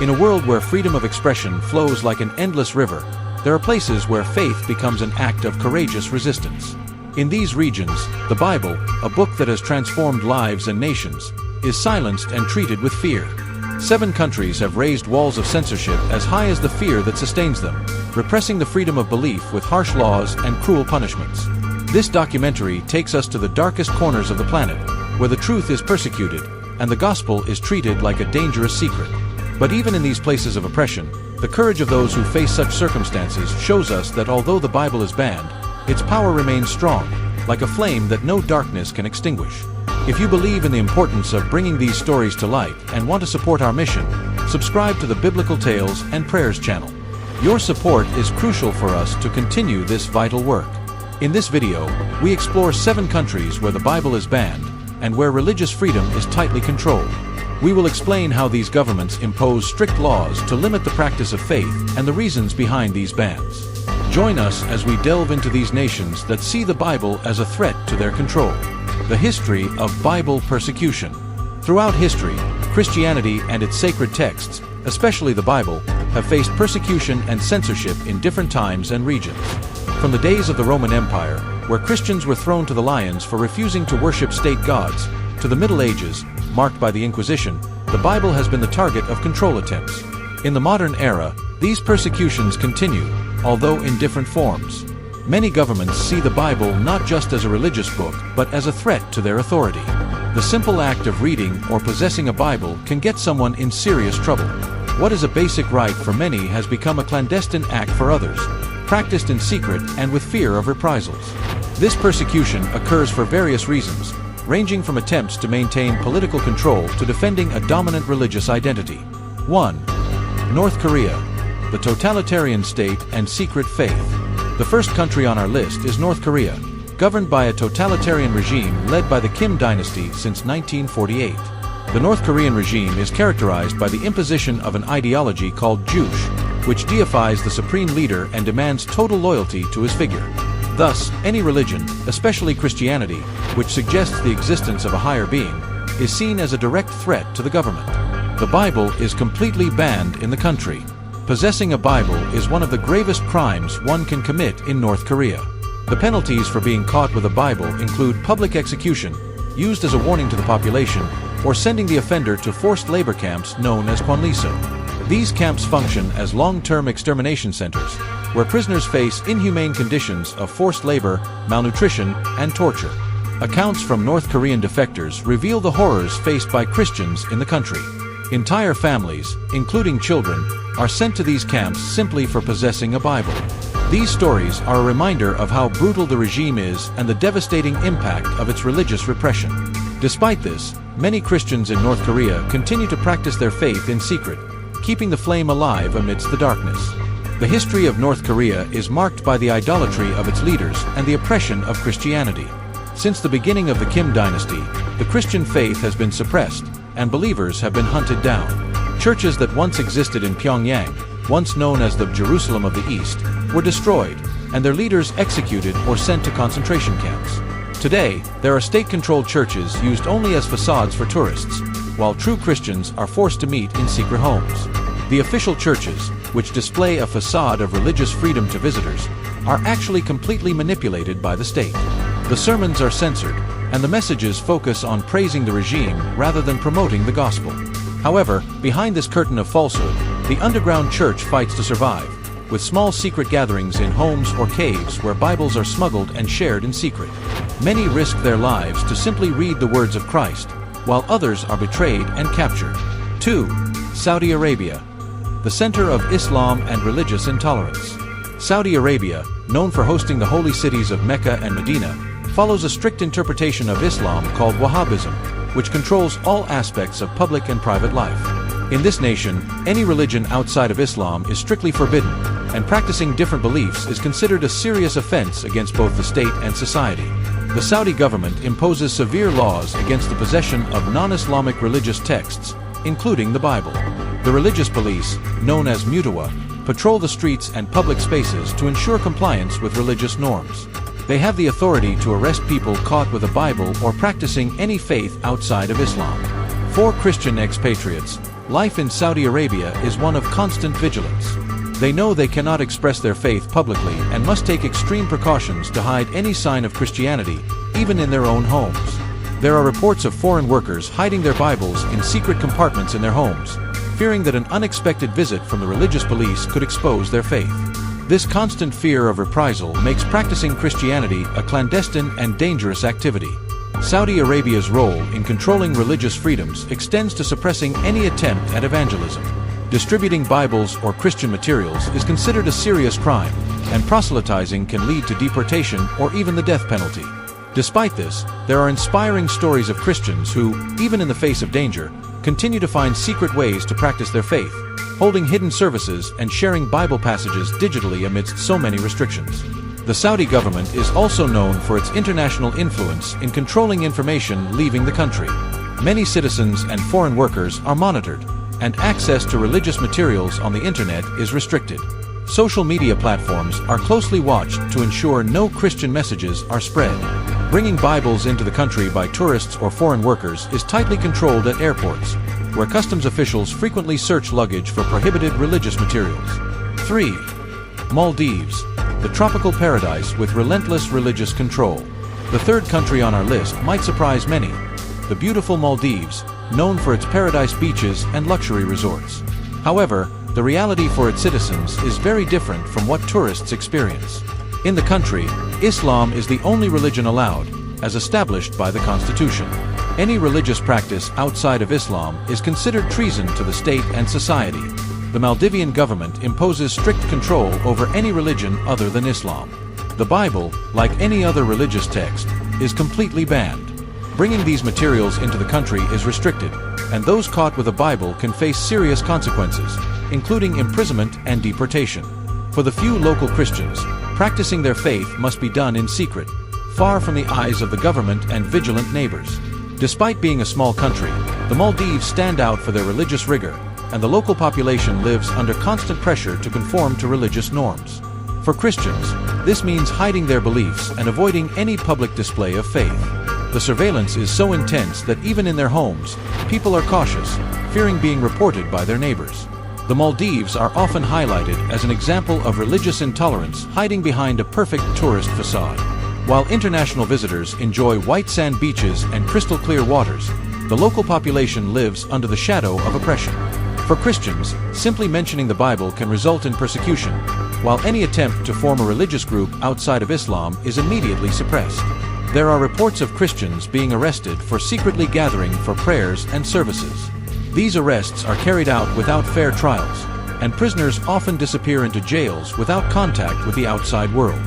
In a world where freedom of expression flows like an endless river, there are places where faith becomes an act of courageous resistance. In these regions, the Bible, a book that has transformed lives and nations, is silenced and treated with fear. 7 countries have raised walls of censorship as high as the fear that sustains them, repressing the freedom of belief with harsh laws and cruel punishments. This documentary takes us to the darkest corners of the planet, where the truth is persecuted and the gospel is treated like a dangerous secret. But even in these places of oppression, the courage of those who face such circumstances shows us that although the Bible is banned, its power remains strong, like a flame that no darkness can extinguish. If you believe in the importance of bringing these stories to light and want to support our mission, subscribe to the Biblical Tales and Prayers channel. Your support is crucial for us to continue this vital work. In this video, we explore 7 countries where the Bible is banned and where religious freedom is tightly controlled. We will explain how these governments impose strict laws to limit the practice of faith and the reasons behind these bans. Join us as we delve into these nations that see the Bible as a threat to their control. The history of Bible persecution. Throughout history, Christianity and its sacred texts, especially the Bible, have faced persecution and censorship in different times and regions. From the days of the Roman Empire, where Christians were thrown to the lions for refusing to worship state gods, to the Middle Ages, marked by the Inquisition, the Bible has been the target of control attempts. In the modern era, these persecutions continue, although in different forms. Many governments see the Bible not just as a religious book, but as a threat to their authority. The simple act of reading or possessing a Bible can get someone in serious trouble. What is a basic right for many has become a clandestine act for others, practiced in secret and with fear of reprisals. This persecution occurs for various reasons, ranging from attempts to maintain political control to defending a dominant religious identity. 1. North Korea, the totalitarian state and secret faith. The first country on our list is North Korea, governed by a totalitarian regime led by the Kim dynasty since 1948. The North Korean regime is characterized by the imposition of an ideology called Juche, which deifies the supreme leader and demands total loyalty to his figure. Thus, any religion, especially Christianity, which suggests the existence of a higher being, is seen as a direct threat to the government. The Bible is completely banned in the country. Possessing a Bible is one of the gravest crimes one can commit in North Korea. The penalties for being caught with a Bible include public execution, used as a warning to the population, or sending the offender to forced labor camps known as Kwanliso. These camps function as long-term extermination centers, where prisoners face inhumane conditions of forced labor, malnutrition, and torture. Accounts from North Korean defectors reveal the horrors faced by Christians in the country. Entire families, including children, are sent to these camps simply for possessing a Bible. These stories are a reminder of how brutal the regime is and the devastating impact of its religious repression. Despite this, many Christians in North Korea continue to practice their faith in secret, keeping the flame alive amidst the darkness. The history of North Korea is marked by the idolatry of its leaders and the oppression of Christianity. Since the beginning of the Kim dynasty, the Christian faith has been suppressed, and believers have been hunted down. Churches that once existed in Pyongyang, once known as the Jerusalem of the East, were destroyed, and their leaders executed or sent to concentration camps. Today, there are state-controlled churches used only as facades for tourists, while true Christians are forced to meet in secret homes. The official churches, which display a facade of religious freedom to visitors, are actually completely manipulated by the state. The sermons are censored, and the messages focus on praising the regime rather than promoting the gospel. However, behind this curtain of falsehood, the underground church fights to survive, with small secret gatherings in homes or caves where Bibles are smuggled and shared in secret. Many risk their lives to simply read the words of Christ, while others are betrayed and captured. 2. Saudi Arabia, the center of Islam and religious intolerance. Saudi Arabia, known for hosting the holy cities of Mecca and Medina, follows a strict interpretation of Islam called Wahhabism, which controls all aspects of public and private life. In this nation, any religion outside of Islam is strictly forbidden, and practicing different beliefs is considered a serious offense against both the state and society. The Saudi government imposes severe laws against the possession of non-Islamic religious texts, including the Bible. The religious police, known as Mutawa, patrol the streets and public spaces to ensure compliance with religious norms. They have the authority to arrest people caught with a Bible or practicing any faith outside of Islam. 4 Christian expatriates. life in Saudi Arabia is one of constant vigilance. They know they cannot express their faith publicly and must take extreme precautions to hide any sign of Christianity, even in their own homes. There are reports of foreign workers hiding their Bibles in secret compartments in their homes, fearing that an unexpected visit from the religious police could expose their faith. This constant fear of reprisal makes practicing Christianity a clandestine and dangerous activity. Saudi Arabia's role in controlling religious freedoms extends to suppressing any attempt at evangelism. Distributing Bibles or Christian materials is considered a serious crime, and proselytizing can lead to deportation or even the death penalty. Despite this, there are inspiring stories of Christians who, even in the face of danger, continue to find secret ways to practice their faith, holding hidden services and sharing Bible passages digitally amidst so many restrictions. The Saudi government is also known for its international influence in controlling information leaving the country. Many citizens and foreign workers are monitored, and access to religious materials on the internet is restricted. Social media platforms are closely watched to ensure no Christian messages are spread. Bringing Bibles into the country by tourists or foreign workers is tightly controlled at airports, where customs officials frequently search luggage for prohibited religious materials. 3. Maldives, the tropical paradise with relentless religious control. The third country on our list might surprise many: the beautiful Maldives, known for its paradise beaches and luxury resorts. However, the reality for its citizens is very different from what tourists experience. In the country, Islam is the only religion allowed, as established by the Constitution. Any religious practice outside of Islam is considered treason to the state and society. The Maldivian government imposes strict control over any religion other than Islam. The Bible, like any other religious text, is completely banned. Bringing these materials into the country is restricted, and those caught with a Bible can face serious consequences, including imprisonment and deportation. For the few local Christians, practicing their faith must be done in secret, far from the eyes of the government and vigilant neighbors. Despite being a small country, the Maldives stand out for their religious rigor, and the local population lives under constant pressure to conform to religious norms. For Christians, this means hiding their beliefs and avoiding any public display of faith. The surveillance is so intense that even in their homes, people are cautious, fearing being reported by their neighbors. The Maldives are often highlighted as an example of religious intolerance hiding behind a perfect tourist facade. While international visitors enjoy white sand beaches and crystal clear waters, the local population lives under the shadow of oppression. For Christians, simply mentioning the Bible can result in persecution, while any attempt to form a religious group outside of Islam is immediately suppressed. There are reports of Christians being arrested for secretly gathering for prayers and services. These arrests are carried out without fair trials, and prisoners often disappear into jails without contact with the outside world.